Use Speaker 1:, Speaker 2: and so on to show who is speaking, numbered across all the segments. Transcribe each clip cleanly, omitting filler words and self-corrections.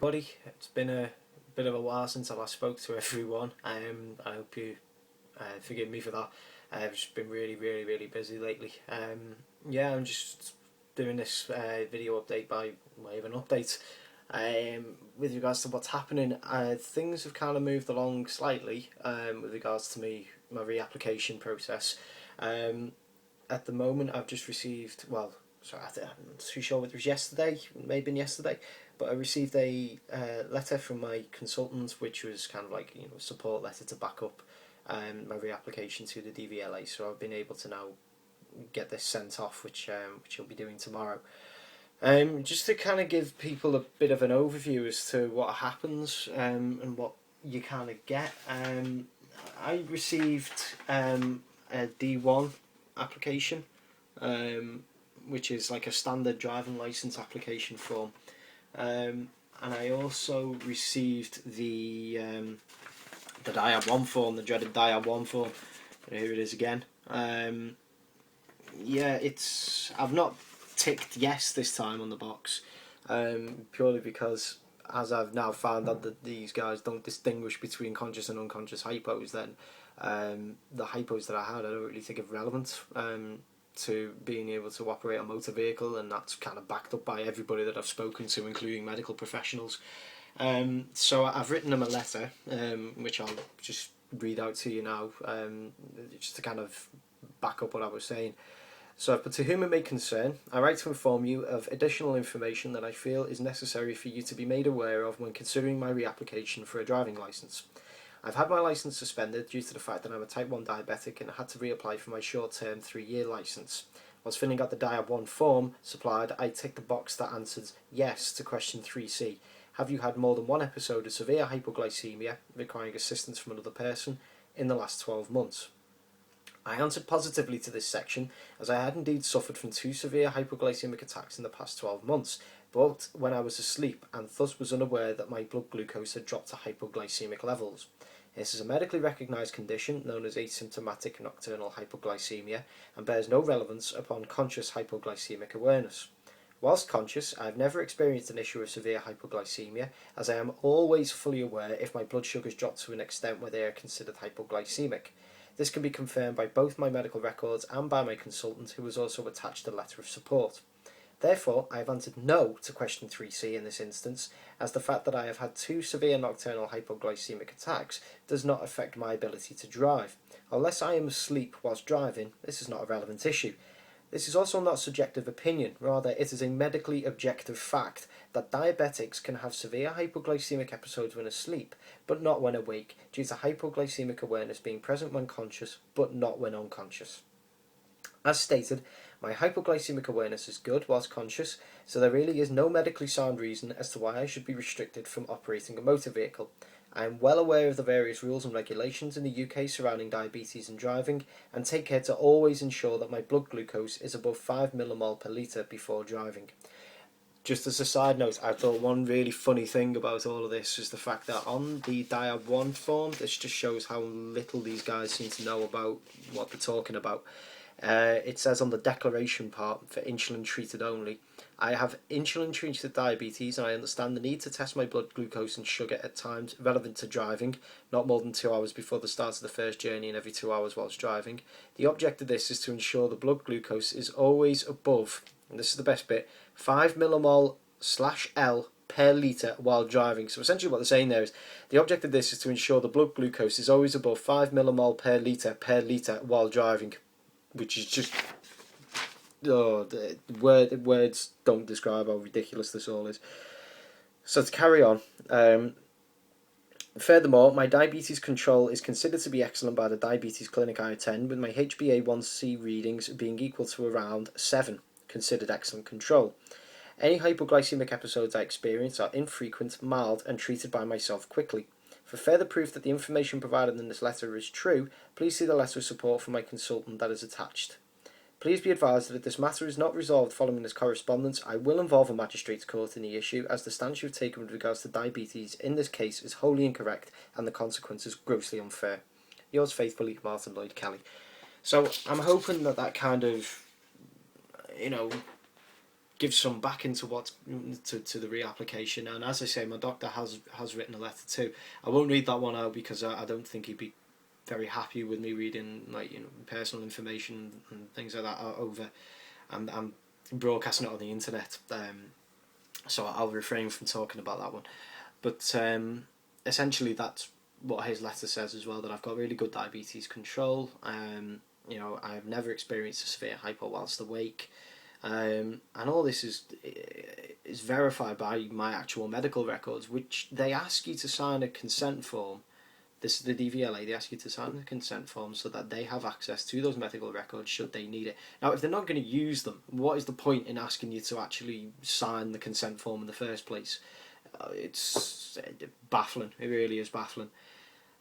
Speaker 1: everybody. It's been a bit of a while since I last spoke to everyone. I hope you forgive me for that. I've just been really busy lately. Yeah, I'm just doing this video update by way of an update. With regards to what's happening, things have kind of moved along slightly with regards to my reapplication process. At the moment, I've just received, well, sorry, I'm not too sure whether it was yesterday, it may have been yesterday, but I received a letter from my consultant, which was kind of like, a support letter to back up my reapplication to the DVLA. So I've been able to now get this sent off, which I'll be doing tomorrow. Just to kind of give people a bit of an overview as to what happens and what you kind of get. I received a D1 application, which is like a standard driving license application form, and I also received the DIAB 1 form, the dreaded DIAB 1 form. Here it is again. Yeah, I've not ticked yes this time on the box, purely because, as I've now found out that these guys don't distinguish between conscious and unconscious hypos, then the hypos that I had I don't really think are relevant to being able to operate a motor vehicle, and that's kind of backed up by everybody that I've spoken to, including medical professionals. So I've written them a letter, which I'll just read out to you now, just to kind of back up what I was saying. So, but to whom it may concern, I write to inform you of additional information that I feel is necessary for you to be made aware of when considering my reapplication for a driving licence. I've had my licence suspended due to the fact that I'm a type 1 diabetic and I had to reapply for my short-term 3-year licence. Whilst filling out the DIAB 1 form supplied, I ticked the box that answers yes to question 3C. Have you had more than one episode of severe hypoglycemia requiring assistance from another person in the last 12 months? I answered positively to this section, as I had indeed suffered from 2 severe hypoglycemic attacks in the past 12 months, but when I was asleep, and thus was unaware that my blood glucose had dropped to hypoglycemic levels. This is a medically recognised condition known as asymptomatic nocturnal hypoglycemia, and bears no relevance upon conscious hypoglycemic awareness. Whilst conscious, I have never experienced an issue of severe hypoglycemia, as I am always fully aware if my blood sugars drop to an extent where they are considered hypoglycemic. This can be confirmed by both my medical records and by my consultant, who has also attached a letter of support. Therefore, I have answered no to question 3C in this instance, as the fact that I have had 2 severe nocturnal hypoglycemic attacks does not affect my ability to drive. Unless I am asleep whilst driving, this is not a relevant issue. This is also not subjective opinion, rather it is a medically objective fact that diabetics can have severe hypoglycemic episodes when asleep, but not when awake, due to hypoglycemic awareness being present when conscious, but not when unconscious. As stated, my hypoglycemic awareness is good whilst conscious, so there really is no medically sound reason as to why I should be restricted from operating a motor vehicle. I am well aware of the various rules and regulations in the UK surrounding diabetes and driving, and take care to always ensure that my blood glucose is above 5 millimole per litre before driving. Just as a side note, I thought one really funny thing about all of this is the fact that on the DIAB 1 form, this just shows how little these guys seem to know about what they're talking about. It says on the declaration part, for insulin treated only, I have insulin treated diabetes and I understand the need to test my blood glucose and sugar at times relevant to driving, not more than 2 hours before the start of the first journey and every 2 hours whilst driving. The object of this is to ensure the blood glucose is always above, and this is the best bit, 5 millimole/L per litre while driving. So essentially what they're saying there is, the object of this is to ensure the blood glucose is always above 5 millimole per litre while driving. Which is just, the words don't describe how ridiculous this all is. So to carry on, furthermore, my diabetes control is considered to be excellent by the diabetes clinic I attend, with my HbA1c readings being equal to around 7, considered excellent control. Any hypoglycemic episodes I experience are infrequent, mild, and treated by myself quickly. For further proof that the information provided in this letter is true, please see the letter of support from my consultant that is attached. Please be advised that if this matter is not resolved following this correspondence, I will involve a magistrate's court in the issue, as the stance you have taken with regards to diabetes in this case is wholly incorrect and the consequences grossly unfair. Yours faithfully, Martin Lloyd-Kelly. So I'm hoping that kind of, give some back into to the reapplication. And as I say, my doctor has written a letter too. I won't read that one out because I don't think he'd be very happy with me reading personal information and things like that over and broadcasting it on the internet. So I'll refrain from talking about that one. But essentially, that's what his letter says as well, that I've got really good diabetes control. I've never experienced a severe hypo whilst awake. And all this is verified by my actual medical records, which they ask you to sign a consent form. This is the DVLA. They ask you to sign the consent form so that they have access to those medical records should they need it. Now, if they're not going to use them, what is the point in asking you to actually sign the consent form in the first place? It's baffling. It really is baffling.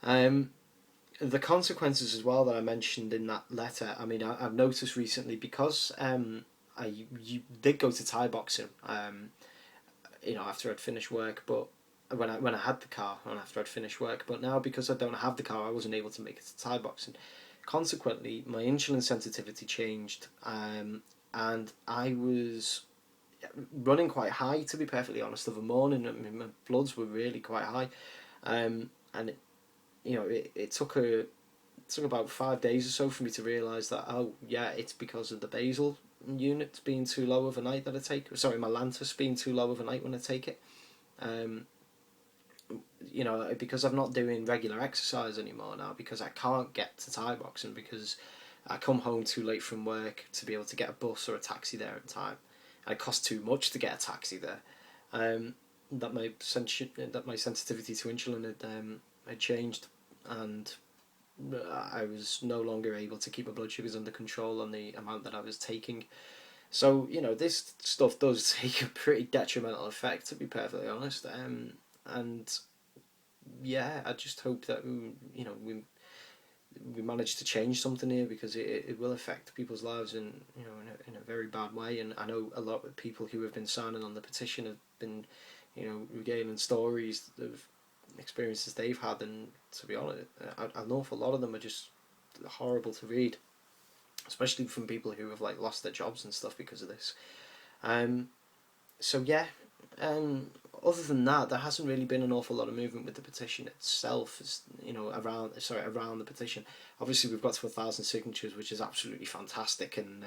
Speaker 1: The consequences as well that I mentioned in that letter. I mean, I've noticed recently because you did go to Thai boxing, after I'd finished work, but when I had the car and after I'd finished work, but now because I don't have the car, I wasn't able to make it to Thai boxing. Consequently, my insulin sensitivity changed, and I was running quite high, to be perfectly honest, of a morning. I mean, my bloods were really quite high, and it took about 5 days or so for me to realise that, oh yeah, it's because of the basal unit being too low overnight that I take. Sorry, my Lantus being too low overnight when I take it. Because I'm not doing regular exercise anymore now, because I can't get to Thai boxing because I come home too late from work to be able to get a bus or a taxi there in time. And it costs too much to get a taxi there. That my sensitivity to insulin had changed, and I was no longer able to keep my blood sugars under control on the amount that I was taking. So, this stuff does take a pretty detrimental effect, to be perfectly honest. And yeah, I just hope that we manage to change something here, because it will affect people's lives in a very bad way. And I know a lot of people who have been signing on the petition have been regaling stories of experiences they've had, and to be honest, an awful lot of them are just horrible to read, especially from people who have lost their jobs and stuff because of this. So yeah, other than that, there hasn't really been an awful lot of movement with the petition itself. Around the petition. Obviously, we've got to 1,000 signatures, which is absolutely fantastic, and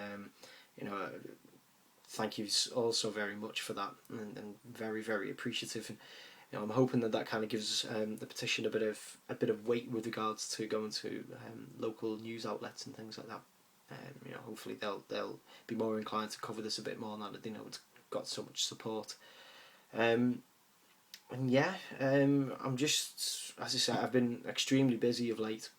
Speaker 1: thank you all so very much for that, and very, very appreciative. And I'm hoping that kind of gives the petition a bit of weight with regards to going to local news outlets and things like that. Hopefully they'll be more inclined to cover this a bit more now that they know it's got so much support. And yeah, I'm just, as I said, I've been extremely busy of late,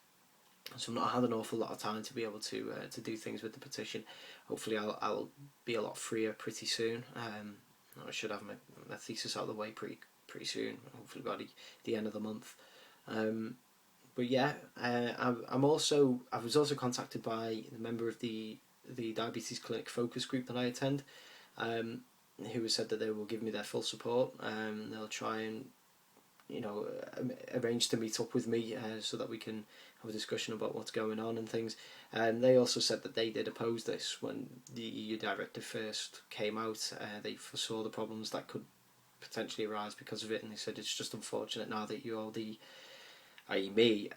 Speaker 1: so I've not had an awful lot of time to be able to do things with the petition. Hopefully I'll be a lot freer pretty soon. I should have my thesis out of the way pretty soon, hopefully by the end of the month. But yeah, I was also contacted by the member of the diabetes clinic focus group that I attend, who has said that they will give me their full support. They'll try and arrange to meet up with me so that we can have a discussion about what's going on and things. And they also said that they did oppose this when the EU directive first came out. They foresaw the problems that could potentially arise because of it, and they said it's just unfortunate now that you're i.e. me,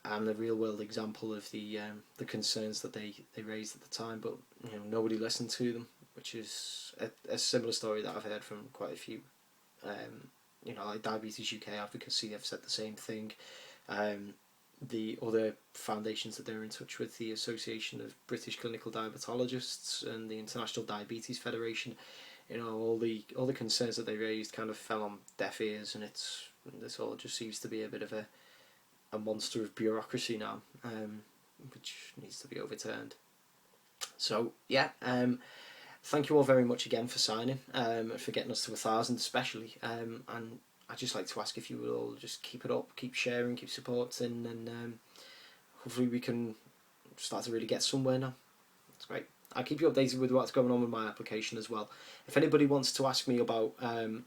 Speaker 1: I'm the real world example of the concerns that they raised at the time, but nobody listened to them, which is a similar story that I've heard from quite a few. Like Diabetes UK Advocacy have said the same thing. The other foundations that they're in touch with, the Association of British Clinical Diabetologists and the International Diabetes Federation, all the concerns that they raised kind of fell on deaf ears, and this all just seems to be a bit of a monster of bureaucracy now, which needs to be overturned. So yeah, thank you all very much again for signing, for getting us to 1,000 especially, and I'd just like to ask if you would all just keep it up, keep sharing, keep supporting, and hopefully we can start to really get somewhere now. That's great. I'll keep you updated with what's going on with my application as well. If anybody wants to ask me about the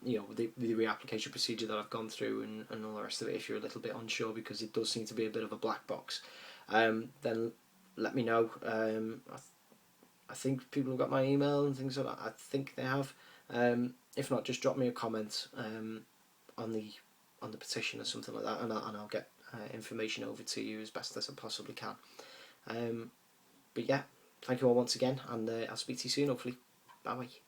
Speaker 1: reapplication procedure that I've gone through and all the rest of it, if you're a little bit unsure, because it does seem to be a bit of a black box, then let me know. I think people have got my email and things like that. I think they have. If not, just drop me a comment on the petition or something like that, and I'll get information over to you as best as I possibly can. But yeah, thank you all once again, and I'll speak to you soon, hopefully. Bye bye.